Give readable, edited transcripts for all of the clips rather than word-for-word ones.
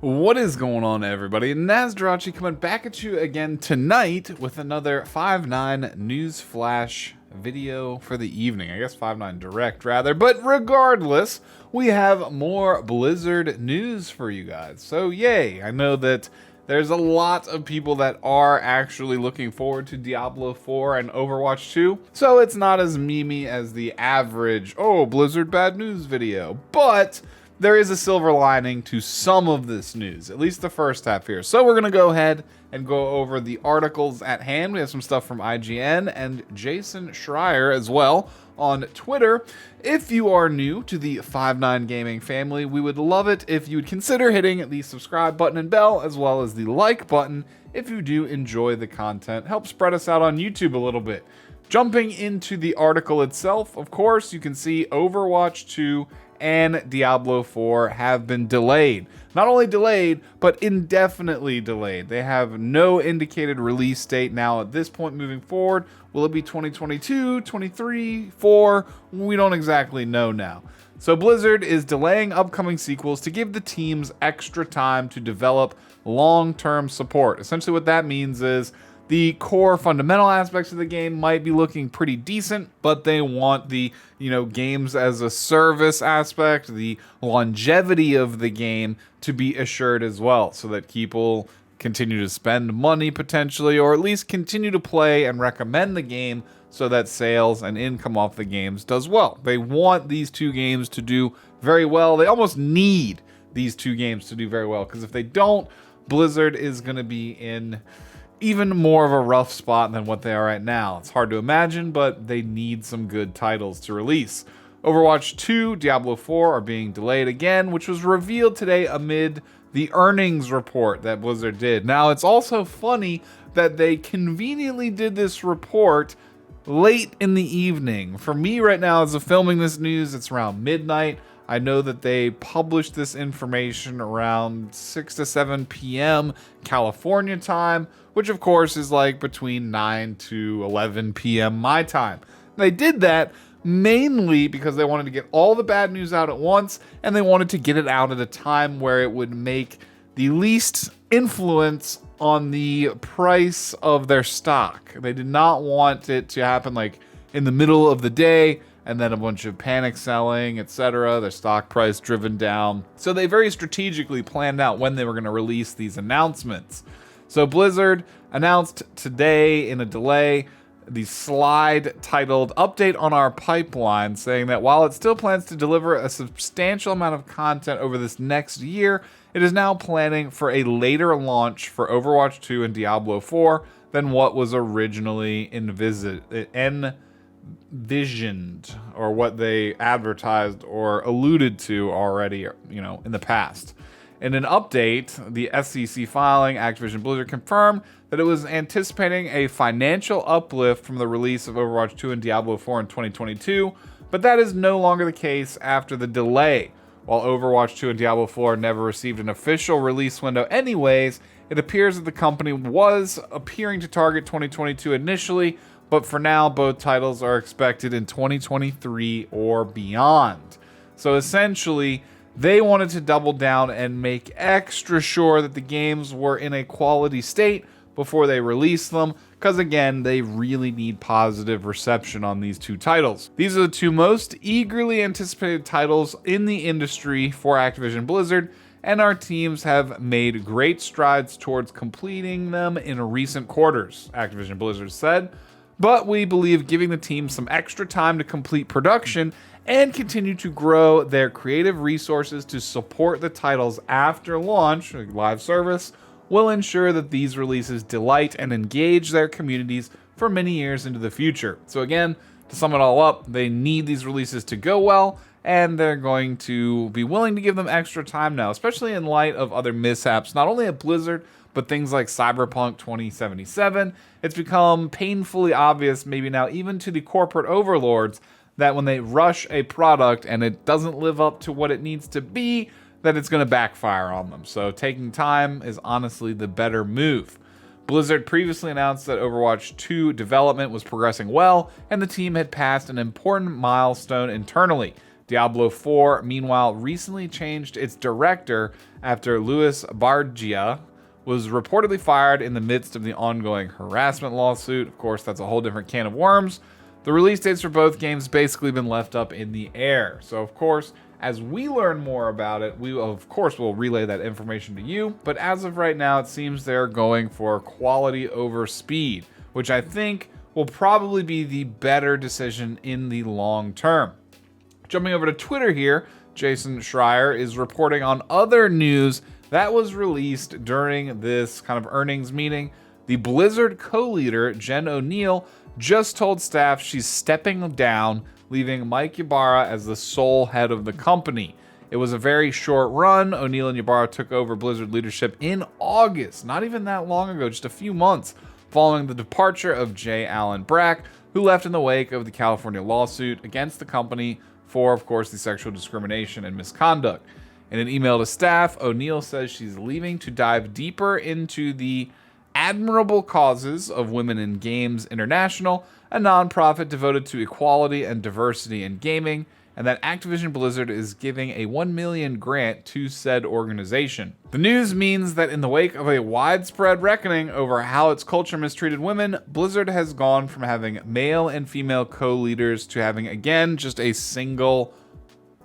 What is going on, everybody? Nasdorachi coming back at you again tonight with another 5.9 news flash video for the evening. I guess 5.9 direct, rather. But regardless, we have more Blizzard news for you guys. So, yay. I know that there's a lot of people that are actually looking forward to Diablo 4 and Overwatch 2. So, it's not as memey as the average, oh, Blizzard bad news video. But there is a silver lining to some of this news, at least the first half here. So we're going to go ahead and go over the articles at hand. We have some stuff from IGN and Jason Schreier as well on Twitter. If you are new to the 5.9 Gaming family, we would love it if you would consider hitting the subscribe button and bell, as well as the like button if you do enjoy the content. Help spread us out on YouTube a little bit. Jumping into the article itself, of course, you can see Overwatch 2 and Diablo 4 have been delayed. Not only delayed, but indefinitely delayed. They have no indicated release date now at this point moving forward. Will it be 2022, 23, 4? We don't exactly know now. So Blizzard is delaying upcoming sequels to give the teams extra time to develop long-term support. Essentially what that means is the core fundamental aspects of the game might be looking pretty decent, but they want the, games as a service aspect, the longevity of the game to be assured as well, so that people continue to spend money potentially, or at least continue to play and recommend the game so that sales and income off the games does well. They want these two games to do very well. They almost need these two games to do very well, because if they don't, Blizzard is going to be in even more of a rough spot than what they are right now. It's hard to imagine, but they need some good titles to release. Overwatch 2, Diablo 4 are being delayed again, which was revealed today amid the earnings report that Blizzard did. Now, it's also funny that they conveniently did this report late in the evening. For me right now, as of filming this news, it's around midnight. I know that they published this information around 6 to 7 p.m. California time, which of course is like between 9 to 11 p.m. my time. They did that mainly because they wanted to get all the bad news out at once, and they wanted to get it out at a time where it would make the least influence on the price of their stock. They did not want it to happen like in the middle of the day, and then a bunch of panic selling, etc., their stock price driven down. So they very strategically planned out when they were going to release these announcements. So Blizzard announced today in a delay the slide titled Update on Our Pipeline, saying that while it still plans to deliver a substantial amount of content over this next year, it is now planning for a later launch for Overwatch 2 and Diablo 4 than what was originally envisioned, or what they advertised or alluded to already, in the past. In an update, the SEC filing, Activision Blizzard confirmed that it was anticipating a financial uplift from the release of Overwatch 2 and Diablo 4 in 2022, but that is no longer the case after the delay. While Overwatch 2 and Diablo 4 never received an official release window anyways, it appears that the company was appearing to target 2022 initially, but for now, both titles are expected in 2023 or beyond. So essentially, they wanted to double down and make extra sure that the games were in a quality state before they release them, because again, they really need positive reception on these two titles. These are the two most eagerly anticipated titles in the industry for Activision Blizzard, and our teams have made great strides towards completing them in recent quarters, Activision Blizzard said. But we believe giving the team some extra time to complete production and continue to grow their creative resources to support the titles after launch, live service, will ensure that these releases delight and engage their communities for many years into the future. So again, to sum it all up, they need these releases to go well, and they're going to be willing to give them extra time now, especially in light of other mishaps, not only at Blizzard, but things like Cyberpunk 2077. It's become painfully obvious, maybe now even to the corporate overlords, that when they rush a product and it doesn't live up to what it needs to be, that it's going to backfire on them. So taking time is honestly the better move. Blizzard previously announced that Overwatch 2 development was progressing well, and the team had passed an important milestone internally, Diablo 4, meanwhile, recently changed its director after Luis Bargia was reportedly fired in the midst of the ongoing harassment lawsuit. Of course, that's a whole different can of worms. The release dates for both games basically been left up in the air. So, of course, as we learn more about it, we, of course, will relay that information to you. But as of right now, it seems they're going for quality over speed, which I think will probably be the better decision in the long term. Jumping over to Twitter here, Jason Schreier is reporting on other news that was released during this kind of earnings meeting. The Blizzard co-leader, Jen O'Neill, just told staff she's stepping down, leaving Mike Ybarra as the sole head of the company. It was a very short run. O'Neill and Ybarra took over Blizzard leadership in August, not even that long ago, just a few months, following the departure of J. Allen Brack, who left in the wake of the California lawsuit against the company for, of course, the sexual discrimination and misconduct. In an email to staff, O'Neill says she's leaving to dive deeper into the Admirable Causes of Women in Games International, a nonprofit devoted to equality and diversity in gaming, and that Activision Blizzard is giving a $1 million grant to said organization. The news means that in the wake of a widespread reckoning over how its culture mistreated women, Blizzard has gone from having male and female co-leaders to having, again, just a single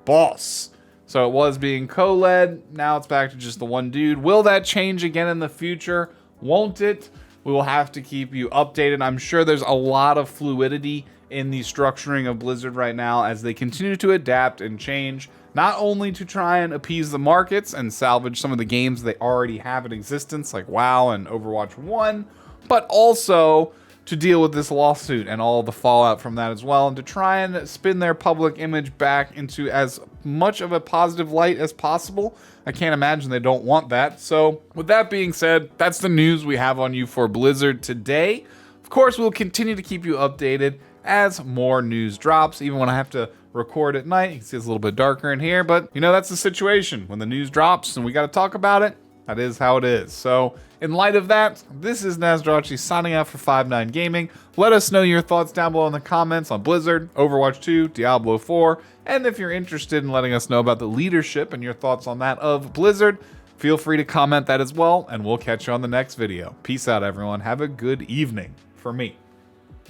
boss. So it was being co-led, now it's back to just the one dude. Will that change again in the future? Won't it? We will have to keep you updated. I'm sure there's a lot of fluidity in the structuring of Blizzard right now as they continue to adapt and change, not only to try and appease the markets and salvage some of the games they already have in existence, like WoW and Overwatch 1, but also to deal with this lawsuit and all the fallout from that as well, and to try and spin their public image back into as much of a positive light as possible. I can't imagine they don't want that. So with that being said, that's the news we have on you for Blizzard today. Of course, we'll continue to keep you updated as more news drops, even when I have to record at night. You can see it's a little bit darker in here, but you know, that's the situation. When the news drops and we got to talk about it, that is how it is. So in light of that, this is Nasdorachi signing out for 5-9 Gaming. Let us know your thoughts down below in the comments on Blizzard, Overwatch 2, Diablo 4, and if you're interested in letting us know about the leadership and your thoughts on that of Blizzard, feel free to comment that as well, and we'll catch you on the next video. Peace out, everyone. Have a good evening for me.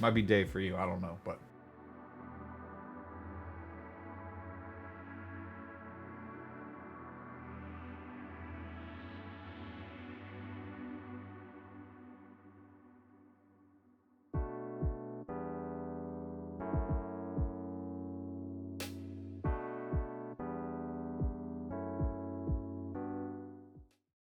Might be day for you, I don't know, but